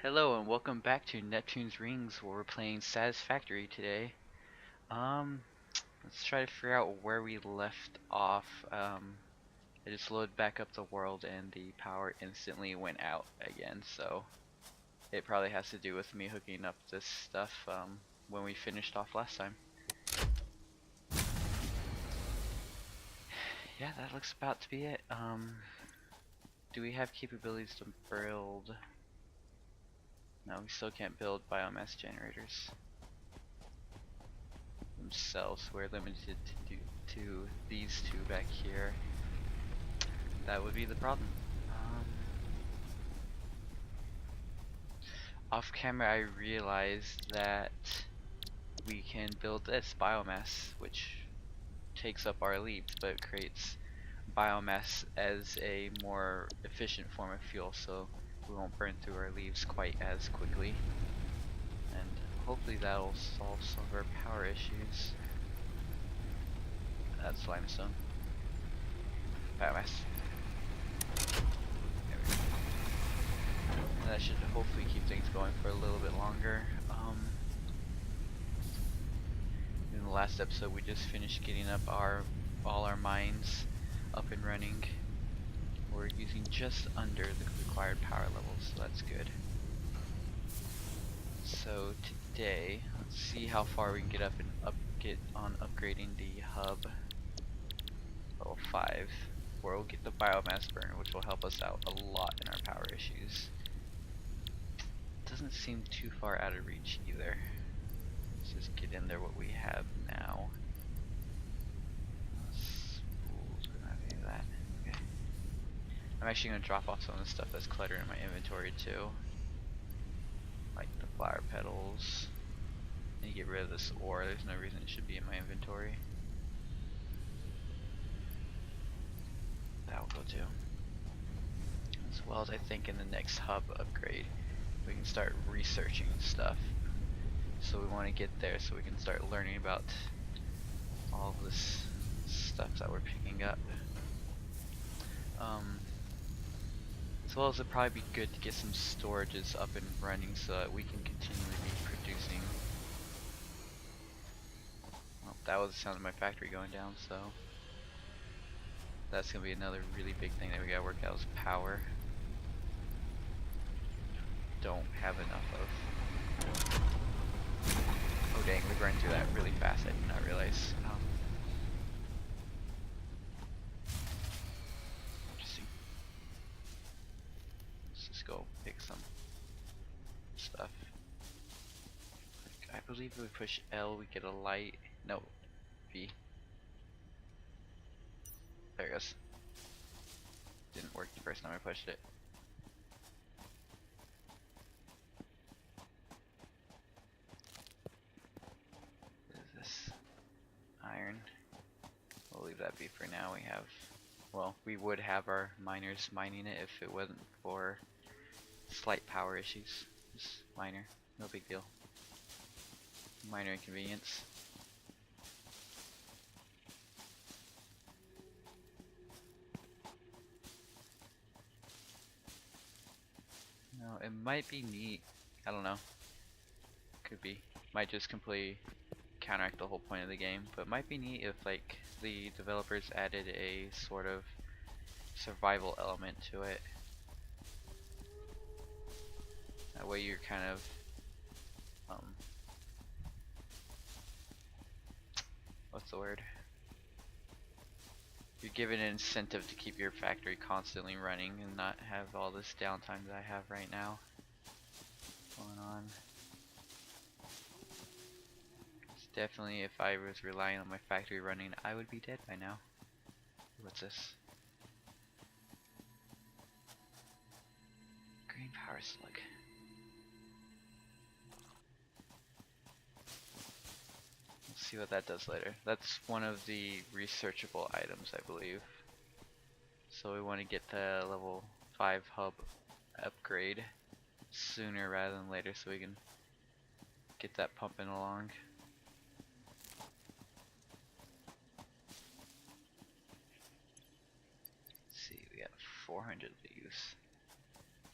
Hello and welcome back to Neptune's Rings where we're playing Satisfactory today. Um, let's try to figure out where we left off. I just loaded back up the world and the power instantly went out again, so it probably has to do with me hooking up this stuff when we finished off last time. Yeah, that looks about to be it. Do we have capabilities to build? No, we still can't build biomass generators themselves. We're limited to these two back here. That would be the problem. Um, Off camera I realized that we can build this biomass, which takes up our leaves, but it creates biomass as a more efficient form of fuel, so we won't burn through our leaves quite as quickly. And hopefully that'll solve some of our power issues. That's limestone. Biomass. There we go. And that should hopefully keep things going for a little bit longer. In the last episode we just finished getting up all our mines up and running. We're using just under the required power levels, so that's good. So today, let's see how far we can get up and get on upgrading the hub level 5, where we'll get the biomass burner, which will help us out a lot in our power issues. Doesn't seem too far out of reach either. Let's just get in there what we have now. We're not any of that. Okay. I'm actually going to drop off some of the stuff that's cluttered in my inventory too. Like the flower petals. And get rid of this ore, there's no reason it should be in my inventory. That will go too. As well as I think in the next hub upgrade, we can start researching stuff. So we want to get there so we can start learning about all of this stuff that we're picking up. As well as it'd probably be good to get some storages up and running so that we can continually be producing. Well, that was the sound of my factory going down, so that's gonna be another really big thing that we gotta work out is power. Don't have enough of. Oh dang, we burned through that really fast, I did not realize. Interesting. Let's just go pick some stuff. I believe if we push L we get a light. No, V. There it goes. Didn't work the first time I pushed it. What is this? Iron. We'll leave that be for now. We have, well, we would have our miners mining it if it wasn't for slight power issues. Just minor, no big deal. Minor inconvenience. No, it might be neat. I don't know. Could be. Might just completely counteract the whole point of the game, but it might be neat if like the developers added a sort of survival element to it. That way you're kind of what's the word? You're given an incentive to keep your factory constantly running and not have all this downtime that I have right now going on. It's definitely, if I was relying on my factory running, I would be dead by now. What's this? Green power slug. We'll see what that does later. That's one of the researchable items, I believe. So we want to get the level 5 hub upgrade sooner rather than later so we can get that pumping along. Let's see, we got 400 leaves.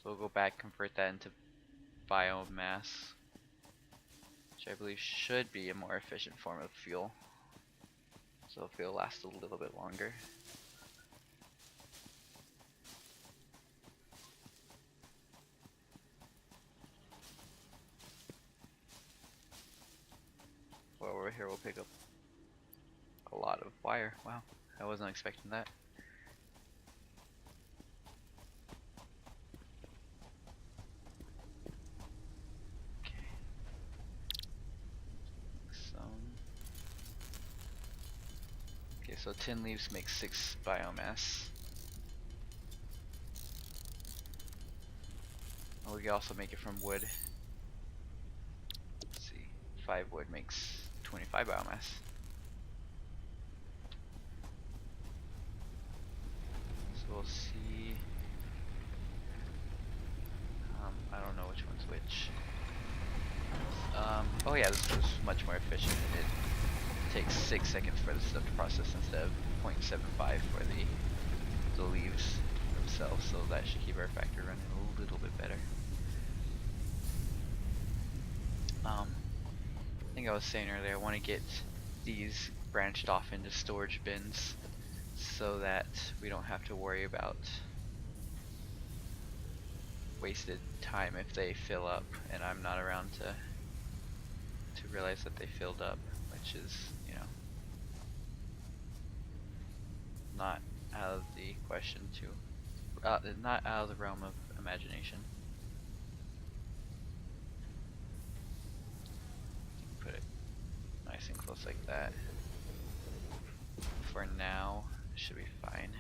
So we'll go back, convert that into biomass, which I believe should be a more efficient form of fuel. So if it'll last a little bit longer. Well, over here we'll pick up a lot of wire. Wow, I wasn't expecting that. Okay. Okay, so 10 leaves make 6 biomass. Oh, we can also make it from wood. Let's see, 5 wood makes 25 biomass. So we'll see. I don't know which one's which. Oh yeah, this was much more efficient. It takes 6 seconds for the stuff to process instead of 0.75 for the leaves themselves, so that should keep our factory running a little bit better. I think I was saying earlier, I want to get these branched off into storage bins so that we don't have to worry about wasted time if they fill up and I'm not around to realize that they filled up, which is, you know, not out of the question not out of the realm of imagination. Put it nice and close like that. For now, it should be fine.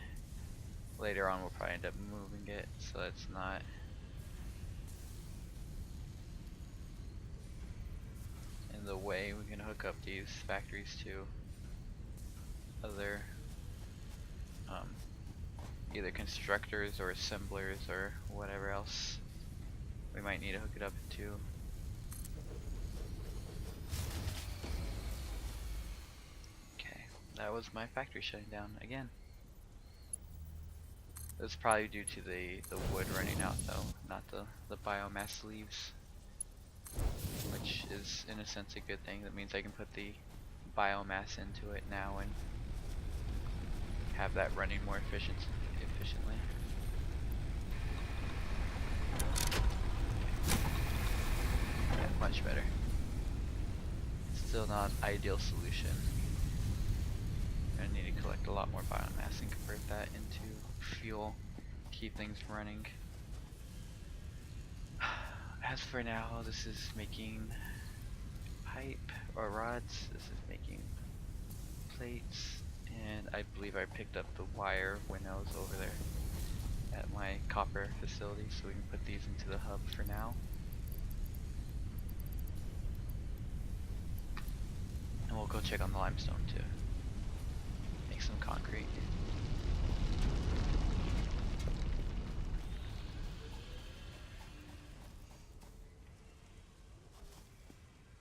Later on we'll probably end up moving it so it's not in the way. We can hook up these factories to other either constructors or assemblers or whatever else we might need to hook it up to. Okay, that was my factory shutting down again. It's probably due to the wood running out though, not the biomass leaves, which is in a sense a good thing. That means I can put the biomass into it now and have that running more efficiently. Yeah, much better. Still not an ideal solution. I need to collect a lot more biomass and convert that into fuel to keep things running. As for now, this is making pipe or rods. This is making plates, and I believe I picked up the wire when I was over there at my copper facility, so we can put these into the hub for now. And we'll go check on the limestone to make some concrete.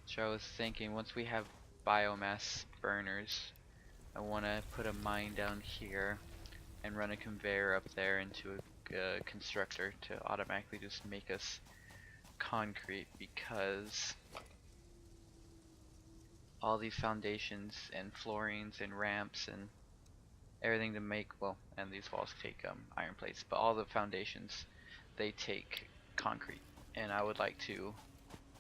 So I was thinking, once we have biomass burners, I want to put a mine down here and run a conveyor up there into a constructor to automatically just make us concrete, because all these foundations and floorings and ramps and everything to make, well, and these walls take iron plates, but all the foundations, they take concrete, and I would like to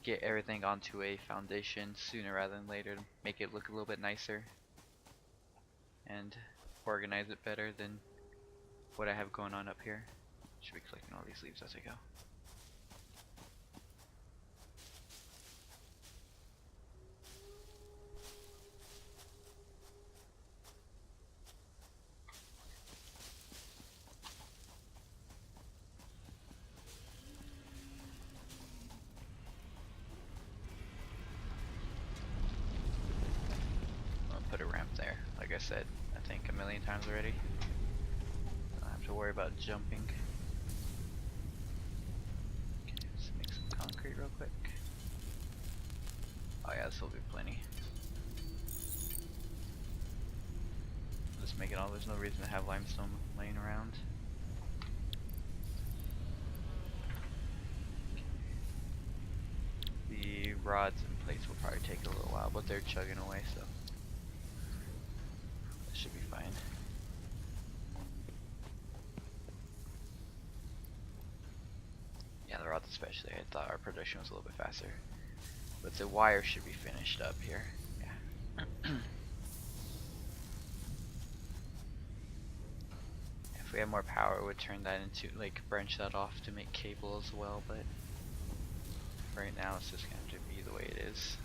get everything onto a foundation sooner rather than later to make it look a little bit nicer and organize it better than what I have going on up here. Should be collecting all these leaves as I go. Put a ramp there, like I said, I think a million times already. I don't have to worry about jumping. Okay, let's make some concrete real quick. Oh yeah, this will be plenty. Just make it all, there's no reason to have limestone laying around. rods and plates will probably take a little while, but they're chugging away, so that should be fine. Yeah, the rods especially. I thought our production was a little bit faster, but the wire should be finished up here. Yeah. If we had more power, it would turn that into, like, branch that off to make cable as well, but right now it's just going to be the way it is.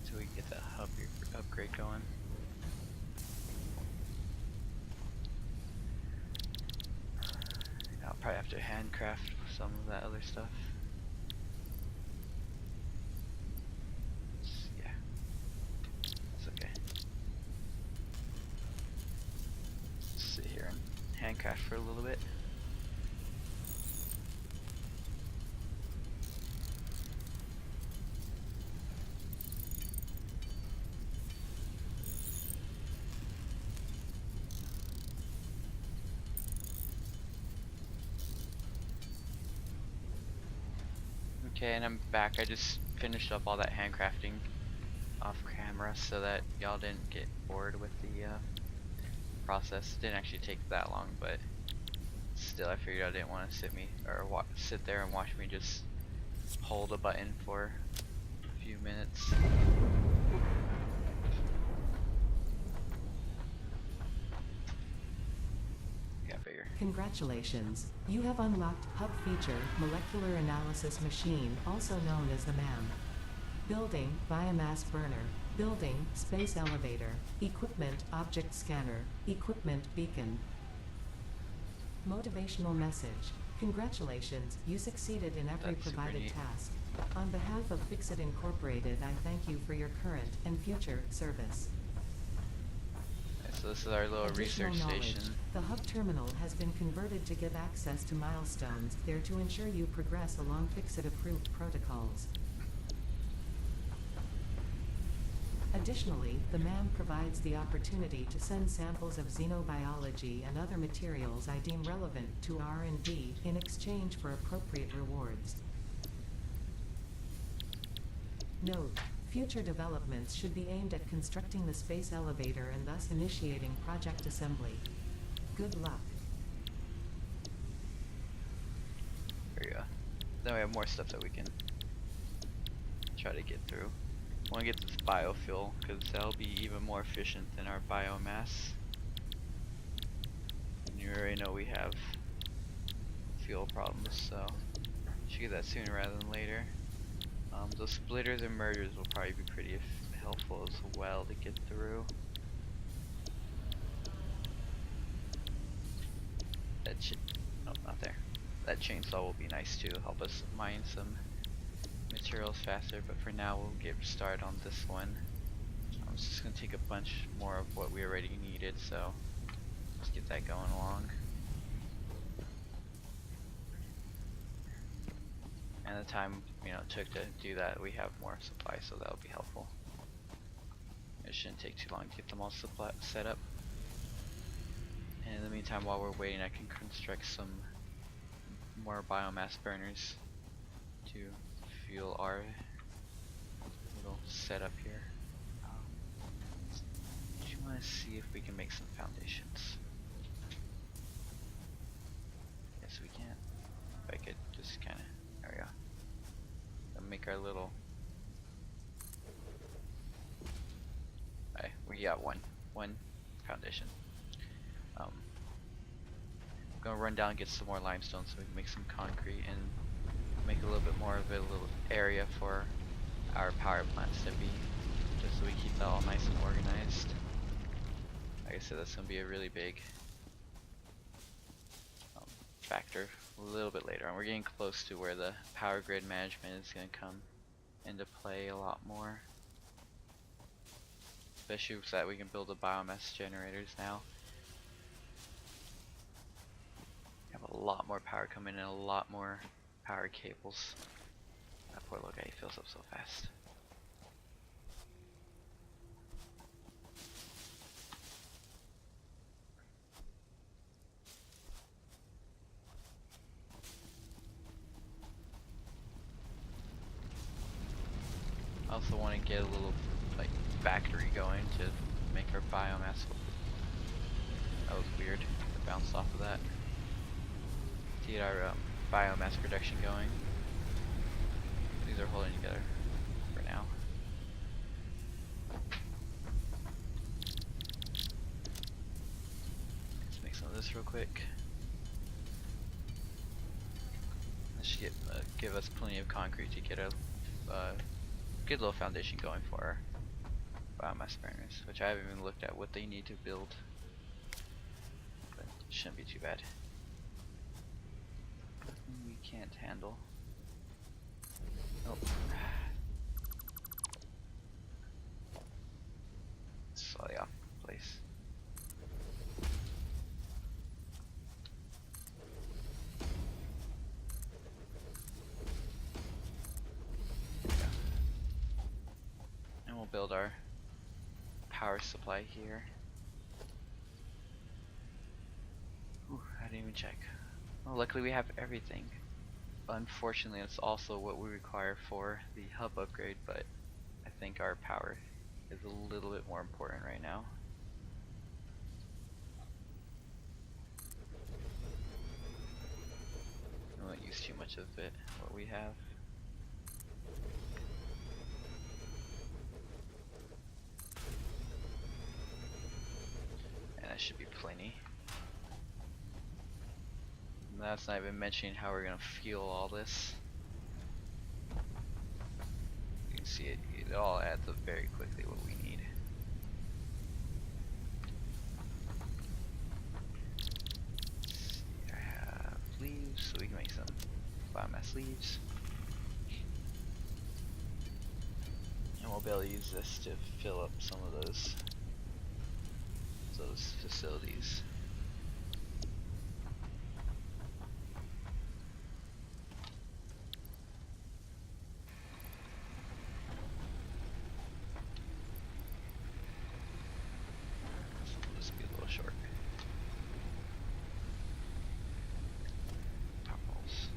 So we can get that hub upgrade going. I'll probably have to handcraft some of that other stuff. Yeah, that's okay. Sit here and handcraft for a little bit. Okay, and I'm back. I just finished up all that handcrafting off camera so that y'all didn't get bored with the process. It didn't actually take that long, but still, I figured I didn't want to sit there and watch me just hold a button for a few minutes. Got bigger. Congratulations, you have unlocked Hub Feature Molecular Analysis Machine, also known as the MAM. Building, Biomass Burner. Building, Space Elevator. Equipment, Object Scanner. Equipment, Beacon. Motivational message. Congratulations, you succeeded in every provided task. On behalf of Fixit Incorporated, I thank you for your current and future service. So this is our little research station. The hub terminal has been converted to give access to milestones there to ensure you progress along Fixit-approved protocols. Additionally, the MAM provides the opportunity to send samples of xenobiology and other materials I deem relevant to R&D in exchange for appropriate rewards. Note: future developments should be aimed at constructing the space elevator and thus initiating project assembly. Good luck. There you go. Then we have more stuff that we can try to get through. I want to get this biofuel because that'll be even more efficient than our biomass. And you already know we have fuel problems, so should get that sooner rather than later. Those splitters and mergers will probably be pretty helpful as well to get through. Oh, not there. That chainsaw will be nice too, help us mine some materials faster, but for now we'll get started on this one. It's just going to take a bunch more of what we already needed, so let's get that going along. And the time it took to do that, we have more supplies, so that'll be helpful. It shouldn't take too long to get them all set up. And in the meantime, while we're waiting, I can construct some more biomass burners to fuel our little setup here. Just want to see if we can make some foundations. Yes, we can. If I could just kind of, there we go. Make our little. Alright, we got one foundation. I'm gonna run down and get some more limestone so we can make some concrete and make a little bit more of a little area for our power plants to be, just so we keep that all nice and organized. Like I said, that's gonna be a really big factor a little bit later on. We're getting close to where the power grid management is going to come into play a lot more, especially so that we can build the biomass generators now. We have a lot more power coming in, a lot more power cables. That poor little guy fills up so fast. also want to get a little like factory going to make our biomass. That was weird. To bounce off of that. To get our biomass production going. These are holding together for now. Let's make some of this real quick. This should give us plenty of concrete to get a good little foundation going for our biomass burners, which I haven't even looked at what they need to build, but it shouldn't be too bad. Nothing we can't handle. Nope. Slightly off place. And we'll build our power supply here. Ooh, I didn't even check. Well, luckily we have everything. Unfortunately, it's also what we require for the hub upgrade, but I think our power is a little bit more important right now. I won't use too much of it, what we have. And that should be plenty. And that's not even mentioning how we're gonna fuel all this. You can see it all adds up very quickly what we need. Let's see, I have leaves, so we can make some biomass leaves. And we'll be able to use this to fill up some of those facilities. This will be a little short. Powerholes.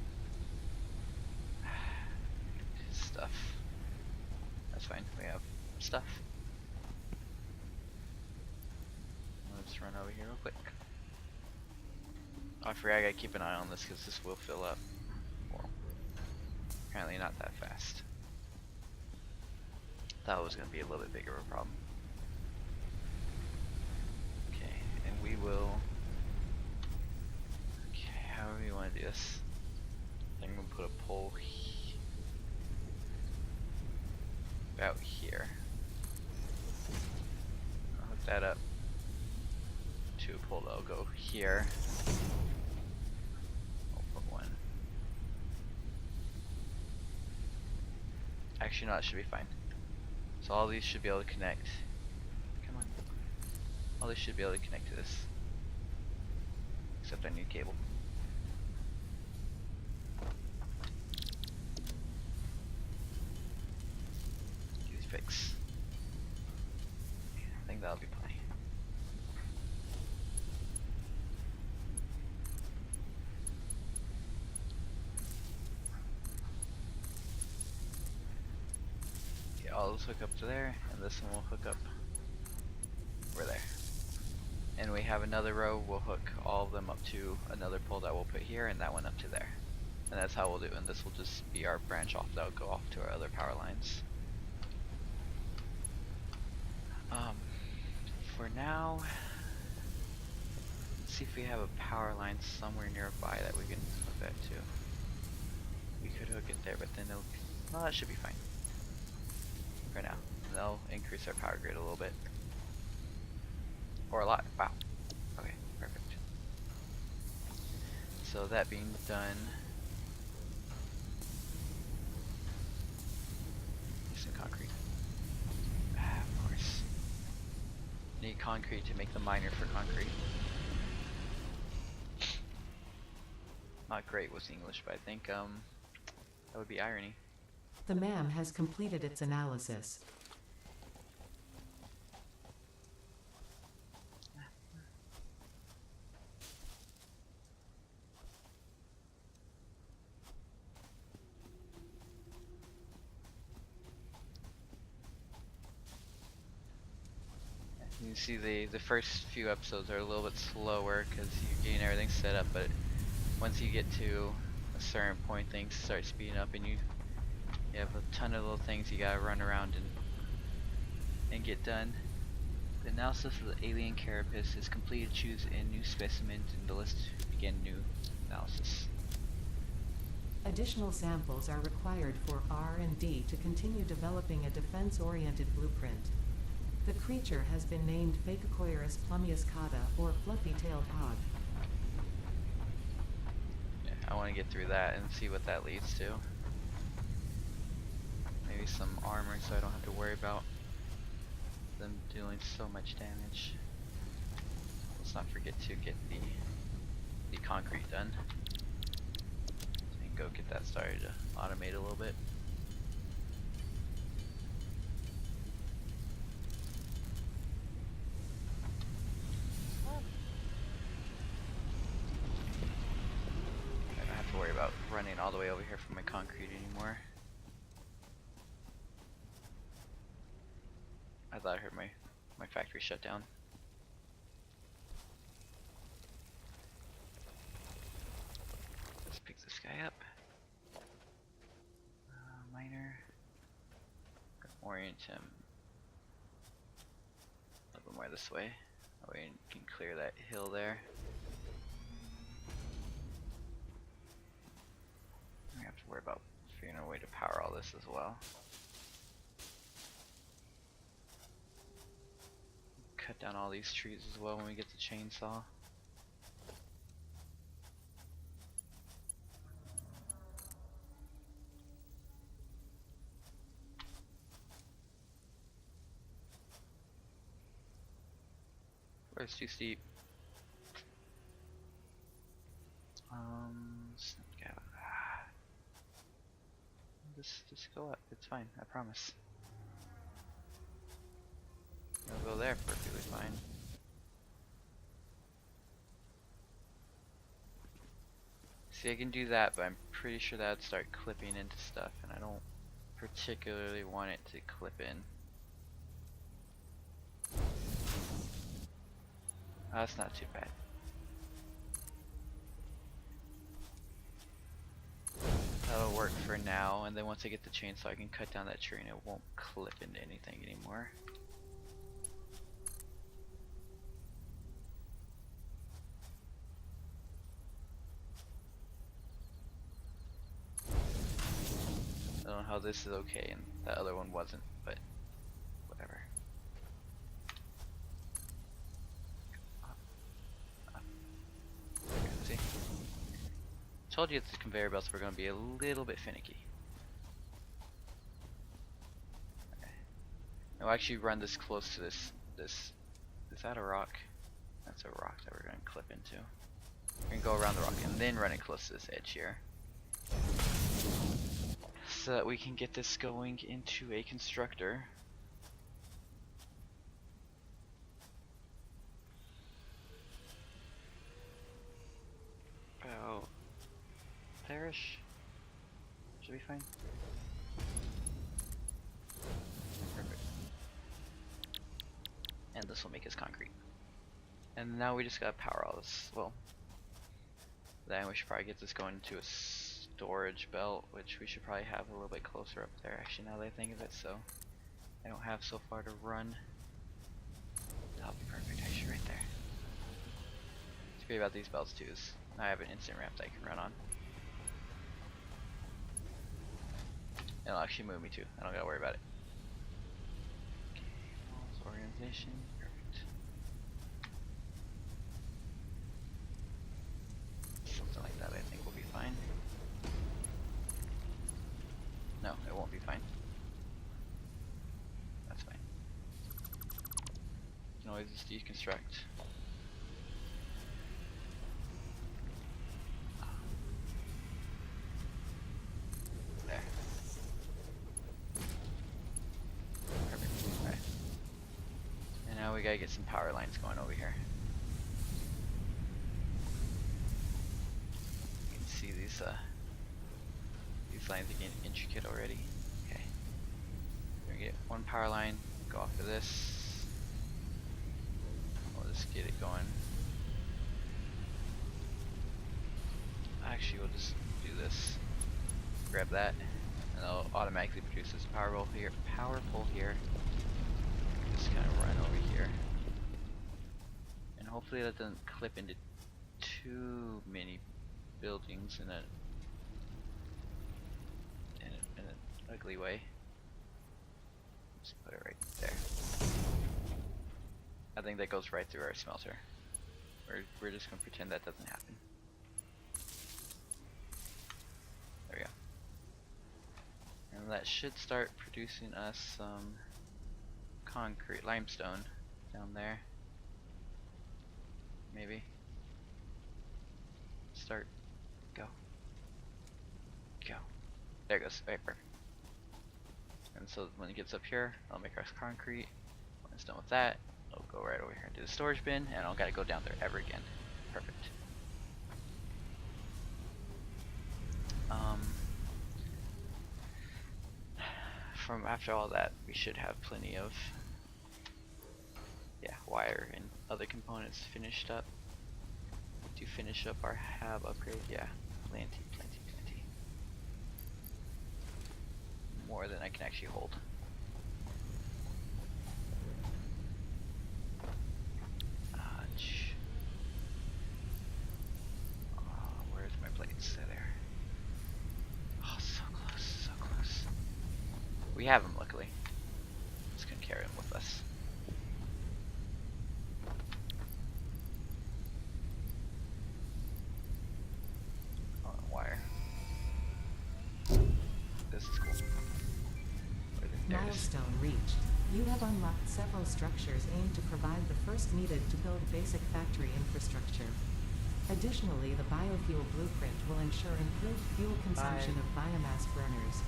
Stuff. That's fine. We have stuff. Let's run over here real quick. Oh, I forgot I gotta keep an eye on this because this will fill up. Well, apparently not that fast. Thought it was gonna be a little bit bigger of a problem. Okay, and we will. Okay, how do we want to do this? I think I'm gonna put a pole about here. I'll hook that up to a pole that'll go here. I'll put one. Actually, no, that should be fine. So all these should be able to connect. Come on. All these should be able to connect to this. Except I need cable. Use fix. I think that'll be plenty. Yeah, all those hook up to there, and this one will hook up over there. And we have another row, we'll hook all of them up to another pole that we'll put here, and that one up to there. And that's how we'll do it, and this will just be our branch off that will go off to our other power lines. For now, let's see if we have a power line somewhere nearby that we can hook that to. We could hook it there, but then it'll, well, that should be fine for now. And that'll increase our power grid a little bit. Or a lot. Wow. Okay, perfect. So that being done, use some concrete. Of course. Need concrete to make the miner for concrete. Not great with English, but I think that would be irony. The MAM has completed its analysis. You see the first few episodes are a little bit slower because you're getting everything set up, but once you get to a certain point, things start speeding up, and you have a ton of little things you gotta run around and get done. The analysis of the alien carapace is completed. Choose a new specimen in the list to begin new analysis. Additional samples are required for R&D to continue developing a defense-oriented blueprint. The creature has been named Phacochoerus plumiuscata, or fluffy-tailed hog. Yeah, I want to get through that and see what that leads to. Maybe some armor so I don't have to worry about them doing so much damage. Let's not forget to get the concrete done. So we can go get that started to automate a little bit. I don't have to worry about running all the way over here for my concrete anymore. I thought I heard my factory shut down. Let's pick this guy up. Miner. Orient him a little bit more this way. That way we can clear that hill there. We have to worry about figuring a way to power all this as well. Cut down all these trees as well when we get the chainsaw. It's too steep. Snake out. Just go up. It's fine. I promise. I'll go there perfectly fine. See, I can do that, but I'm pretty sure that would start clipping into stuff, and I don't particularly want it to clip in. That's not too bad. That'll work for now, and then once I get the chainsaw I can cut down that tree and it won't clip into anything anymore. I don't know how this is okay and that other one wasn't, but whatever. See? Told you the conveyor belts were going to be a little bit finicky. Okay. I'll actually run this close to this. Is that a rock? That's a rock that we're going to clip into. We're going to go around the rock and then run it close to this edge here, so that we can get this going into a constructor. About there-ish. Should be fine. Perfect. And this will make us concrete. And now we just gotta power all this. Well, then we should probably get this going into a storage belt, which we should probably have a little bit closer up there, actually, now that I think of it, so I don't have so far to run. That'll be perfect, actually, right there. What's great about these belts, too, is I have an instant ramp that I can run on. It'll actually move me, too. I don't gotta worry about it. Okay, walls, organization, perfect. Something like that, I think, will be fine. No, it won't be fine. That's fine. You can always just deconstruct. There. Perfect. Alright. And now we gotta get some power lines going over here. You can see these lines are getting intricate already. Okay. We're gonna get one power line, go off of this. Let's get it going. Actually, we'll just do this. Grab that, and it'll automatically produce this power pole here. Just kind of run over here, and hopefully that doesn't clip into too many buildings in an ugly way. Just put it right there. I think that goes right through our smelter. We're just gonna pretend that doesn't happen. There we go. And that should start producing us some concrete, limestone down there. Maybe. Start. Go. Go. There it goes. Alright, perfect. And so when it gets up here, I'll make our concrete. When it's done with that, I'll go right over here into the storage bin, and I don't gotta go down there ever again. Perfect. From after all that, we should have plenty of wire and other components finished up to finish up our hab upgrade. Yeah, plenty. More than I can actually hold. Where's my plates? There. Oh, so close. We have them, luckily. Just gonna carry them with us. Oh, wire. This is cool. Milestone reached. You have unlocked several structures aimed to provide the first needed to build basic factory infrastructure. Additionally, the biofuel blueprint will ensure improved fuel consumption of biomass burners.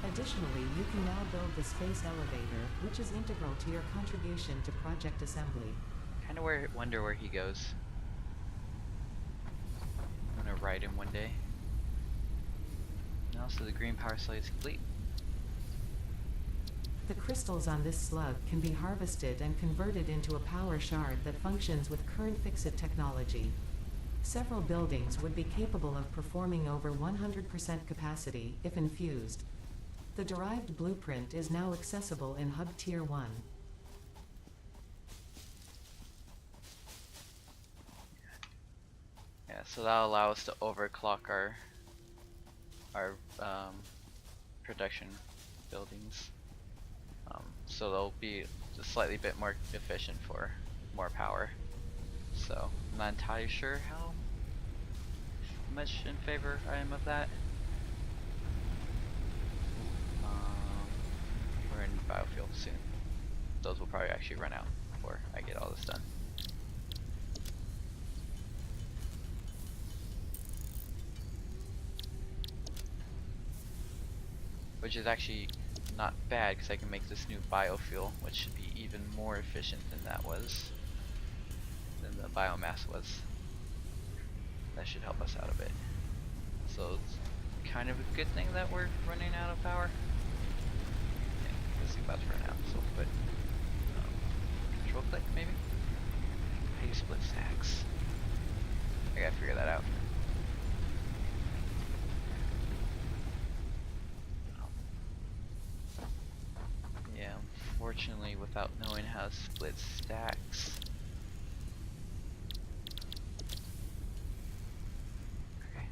Additionally, you can now build the space elevator, which is integral to your contribution to project assembly. Kind of wonder where he goes. I'm gonna ride him one day. And also the green power slide is complete. The crystals on this slug can be harvested and converted into a power shard that functions with current Fixit technology. Several buildings would be capable of performing over 100% capacity if infused. The derived blueprint is now accessible in Hub Tier 1. Yeah, so that'll allow us to overclock our production buildings. So they'll be a slightly bit more efficient for more power. So I'm not entirely sure how much in favor I am of that. We're in biofuel soon. Those will probably actually run out before I get all this done. Which is actually not bad, because I can make this new biofuel, which should be even more efficient than the biomass was. That should help us out a bit. So it's kind of a good thing that we're running out of power. Okay, this is about to run out, so we'll put control click maybe? How do you split stacks? I gotta figure that out. Unfortunately, without knowing how to split stacks. Okay.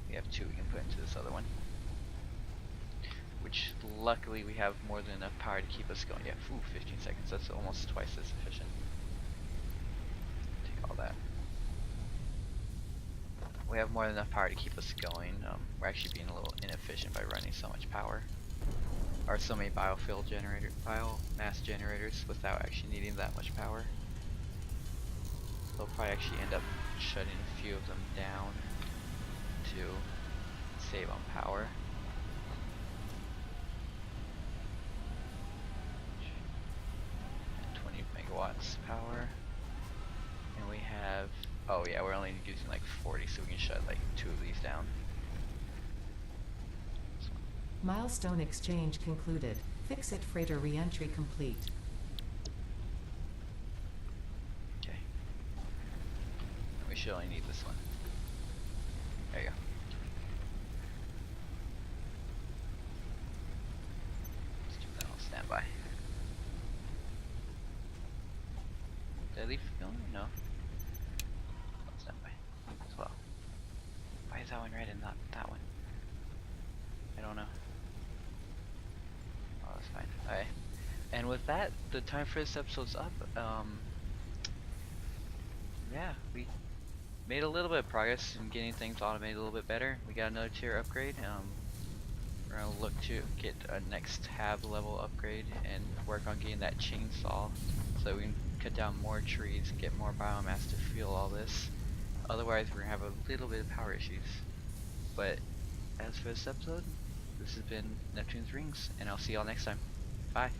We have two we can put into this other one. Which, luckily, we have more than enough power to keep us going. Yeah, 15 seconds. That's almost twice as efficient. Take all that. We have more than enough power to keep us going. We're actually being a little inefficient by running so much power. Or so many biomass generators without actually needing that much power. They'll probably actually end up shutting a few of them down to save on power. And 20 megawatts power. And we have, oh yeah, we're only using like 40, so we can shut like 2 of these down. Milestone exchange concluded. Fixit freighter re-entry complete. should only need this one. There you go. Let's do that on standby. Did I leave filming? No. On standby as well. Why is that one red and not that one? I don't know. Oh, that's fine. Alright. And with that, the time for this episode's up. Yeah, we made a little bit of progress in getting things automated a little bit better. We got another tier upgrade. We're gonna look to get a next tab level upgrade and work on getting that chainsaw so we can cut down more trees and get more biomass to fuel all this. Otherwise, we're gonna have a little bit of power issues. But as for this episode, this has been Neptune's Rings, and I'll see y'all next time. Bye.